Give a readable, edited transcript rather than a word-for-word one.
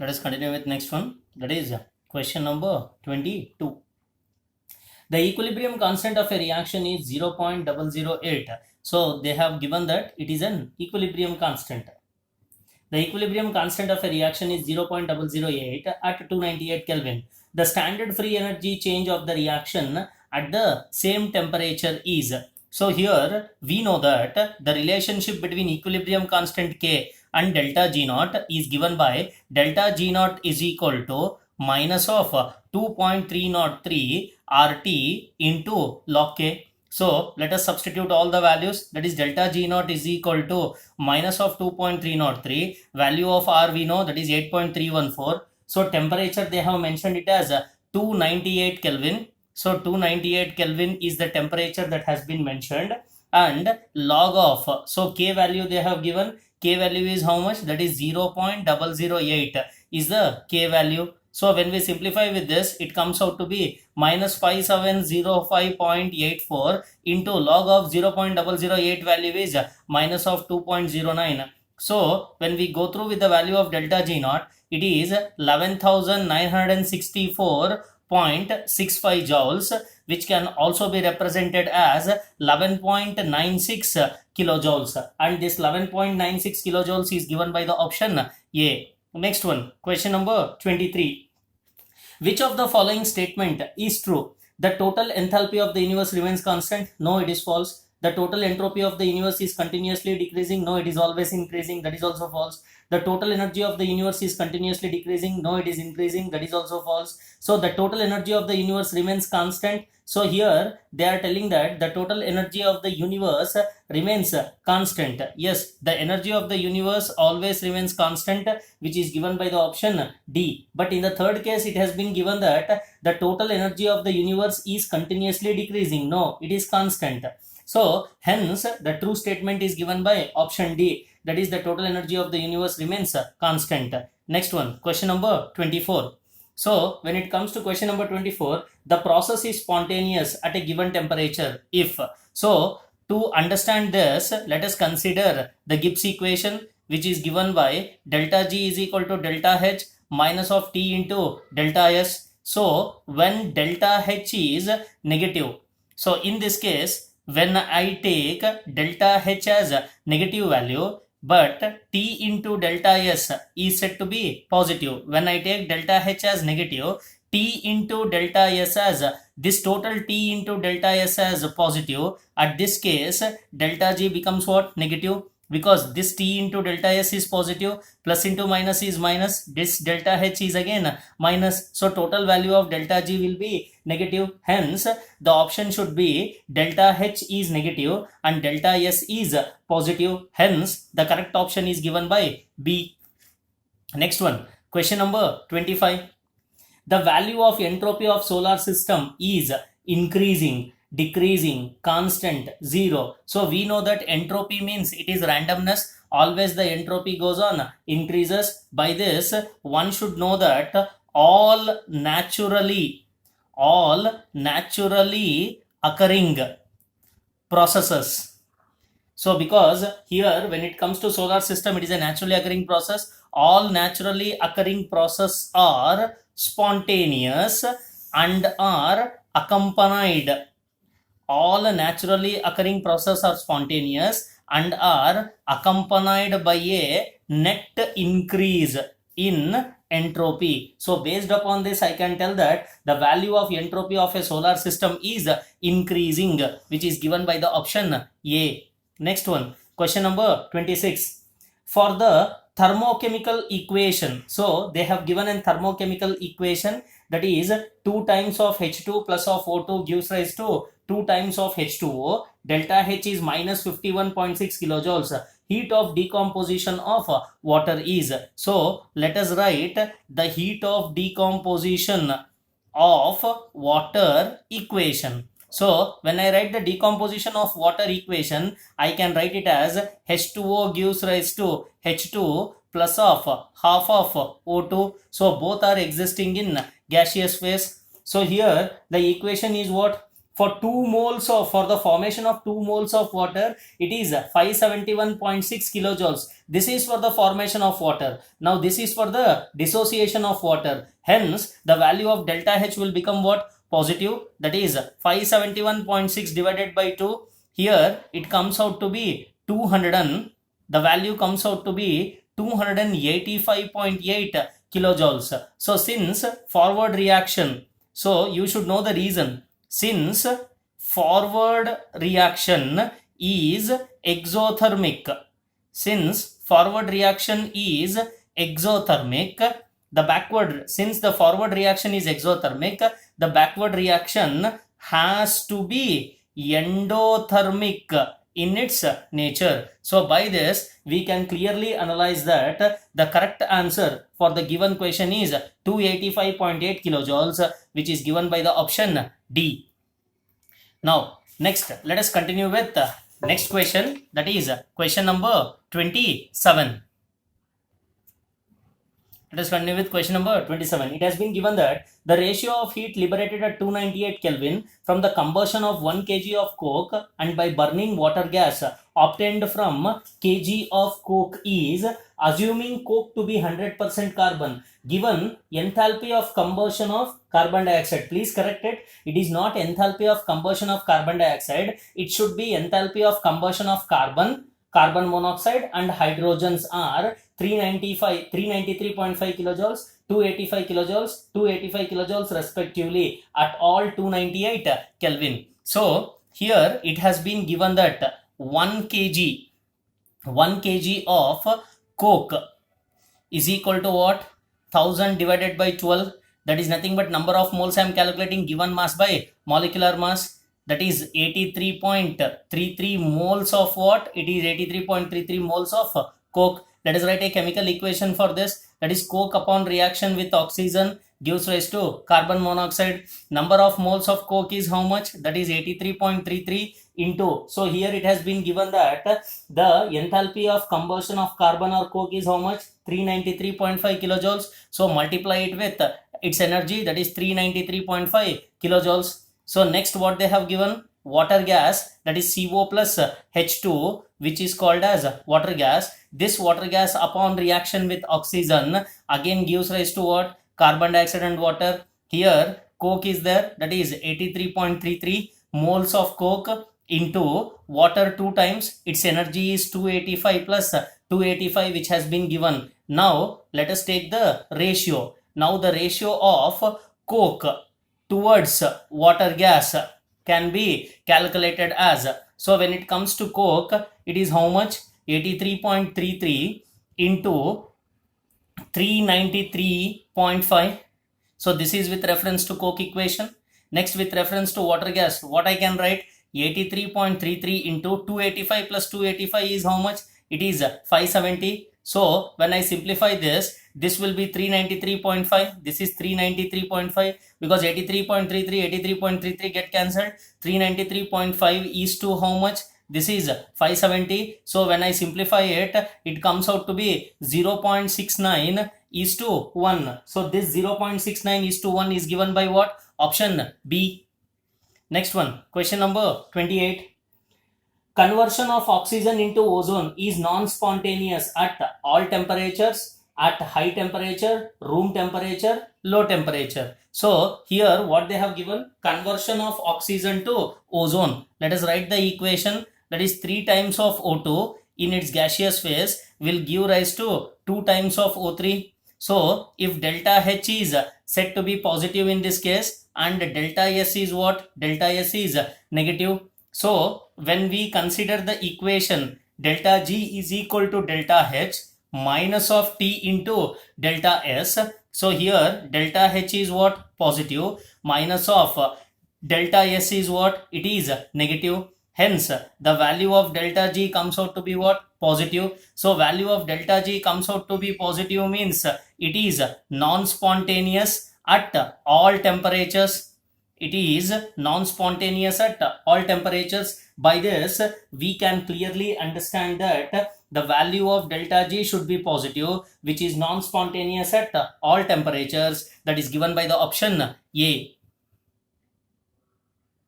Let us continue with next one. That is question number 22. The equilibrium constant of a reaction is 0.008. So they have given that it is an equilibrium constant. The equilibrium constant of a reaction is 0.008 at 298 Kelvin. The standard free energy change of the reaction at the same temperature is. So here we know that the relationship between equilibrium constant K and delta G naught is given by delta G naught is equal to minus of 2.303 RT into log K. So let us substitute all the values. That is delta G naught is equal to minus of 2.303. Value of R we know, that is 8.314. So temperature they have mentioned it as 298 Kelvin. So 298 Kelvin is the temperature that has been mentioned, and log of, so K value they have given. K value is how much? That is 0.008 is the K value. So when we simplify with this, it comes out to be minus 5705.84 into log of 0.008 value is minus of 2.09. So when we go through with the value of delta G naught, it is 11,964.65 joules, which can also be represented as 11.96 kilojoules, and this 11.96 kilojoules is given by the option A. Next one, question number 23. Which of the following statement is true? The total enthalpy of the universe remains constant? No, it is false. The total entropy of the universe is continuously decreasing? No, it is always increasing. That is also false. The total energy of the universe is continuously decreasing? No, it is increasing. That is also false. So the total energy of the universe remains constant. So here they are telling that the total energy of the universe remains constant. Yes, the energy of the universe always remains constant, which is given by the option D. But in the third case, it has been given that the total energy of the universe is continuously decreasing. No, it is constant. So hence the true statement is given by option D. That is, the total energy of the universe remains constant. Next one, question number 24. So when it comes to question number 24, the process is spontaneous at a given temperature if. So to understand this, let us consider the Gibbs equation, which is given by delta G is equal to delta H minus of T into delta S. So when delta H is negative, so in this case, when I take delta H as a negative value, but T into delta S is said to be positive. When I take delta H as negative, T into delta S as this total T into delta S as positive, at this case delta G becomes what? Negative, because this T into delta S is positive, plus into minus is minus, this delta H is again minus, so total value of delta G will be negative. Hence the option should be delta H is negative and delta S is positive. Hence the correct option is given by B. Next one, question number 25. The value of entropy of solar system is increasing, decreasing, constant, zero. So we know that entropy means it is randomness. Always the entropy goes on, increases. By this one should know that all naturally occurring processes. So because here when it comes to solar system, it is a naturally occurring process. All naturally occurring processes are spontaneous and are accompanied. All naturally occurring processes are spontaneous and are accompanied by a net increase in entropy. So based upon this, I can tell that the value of entropy of a solar system is increasing, which is given by the option A. Next one, question number 26. For the thermochemical equation, so they have given a thermochemical equation, that is 2 times of H2 plus of O2 gives rise to 2 times of H2O. Delta H is minus 51.6 kilojoules. Heat of decomposition of water is. So let us write the heat of decomposition of water equation. So when I write the decomposition of water equation, I can write it as H2O gives rise to H2 plus of half of O2. So both are existing in gaseous phase. So here the equation is what? For 2 moles of, for the formation of 2 moles of water, it is 571.6 kilojoules. This is for the formation of water. Now this is for the dissociation of water. Hence, the value of delta H will become what? Positive. That is 571.6 divided by 2. Here it comes out to be 200 and the value comes out to be 285.8 kilojoules. So since forward reaction, so you should know the reason. Since forward reaction is exothermic, since forward reaction is exothermic, the backward, since the forward reaction is exothermic, the backward reaction has to be endothermic in its nature. So by this we can clearly analyze that the correct answer for the given question is 285.8 kilojoules, which is given by the option D. Now next, let us continue with next question, that is question number 27. Let us continue with question number 27. It has been given that the ratio of heat liberated at 298 Kelvin from the combustion of 1 kg of coke and by burning water gas obtained from kg of coke is, assuming coke to be 100% carbon, given enthalpy of combustion of carbon dioxide. Please correct it. It is not enthalpy of combustion of carbon dioxide. It should be enthalpy of combustion of carbon monoxide and hydrogens are 393.5 kilojoules, 285 kilojoules, 285 kilojoules respectively at all 298 Kelvin. So here it has been given that 1 kg of coke is equal to what? 1000 divided by 12. That is nothing but number of moles I am calculating, given mass by molecular mass. That is 83.33 moles of what? It is 83.33 moles of coke. Let us write a chemical equation for this. That is coke upon reaction with oxygen gives rise to carbon monoxide. Number of moles of coke is how much? That is 83.33 into. So here it has been given that the enthalpy of combustion of carbon or coke is how much? 393.5 kilojoules. So multiply it with its energy, that is 393.5 kilojoules. So next what they have given? Water gas, that is CO plus H2, which is called as water gas. This water gas upon reaction with oxygen again gives rise to what? Carbon dioxide and water. Here coke is there, that is 83.33 moles of coke into water 2 times. Its energy is 285 plus 285, which has been given. Now let us take the ratio. Now the ratio of coke towards water gas can be calculated as, so when it comes to coke, it is how much? 83.33 into 393.5. So this is with reference to coke equation. Next, with reference to water gas, what I can write? 83.33 into 285 plus 285 is how much? It is 570. So when I simplify this, this will be 393.5. This is 393.5 because 83.33 get cancelled. 393.5 is to how much? This is 570. So when I simplify it, it comes out to be 0.69 is to 1. So this 0.69 is to 1 is given by what? Option B. Next one, question number 28. Conversion of oxygen into ozone is non-spontaneous at all temperatures, at high temperature, room temperature, low temperature. So here what they have given? Conversion of oxygen to ozone. Let us write the equation. That is 3 times of O2 in its gaseous phase will give rise to 2 times of O3. So if delta H is said to be positive in this case and delta S is what? Delta S is negative. So when we consider the equation delta G is equal to delta H minus of T into delta S. So here delta H is what? Positive, minus of delta S is what? It is negative. Hence the value of delta G comes out to be what? Positive. So value of delta G comes out to be positive means it is non-spontaneous at all temperatures. It is non-spontaneous at all temperatures. By this, we can clearly understand that the value of delta G should be positive, which is non-spontaneous at all temperatures. That is given by the option A.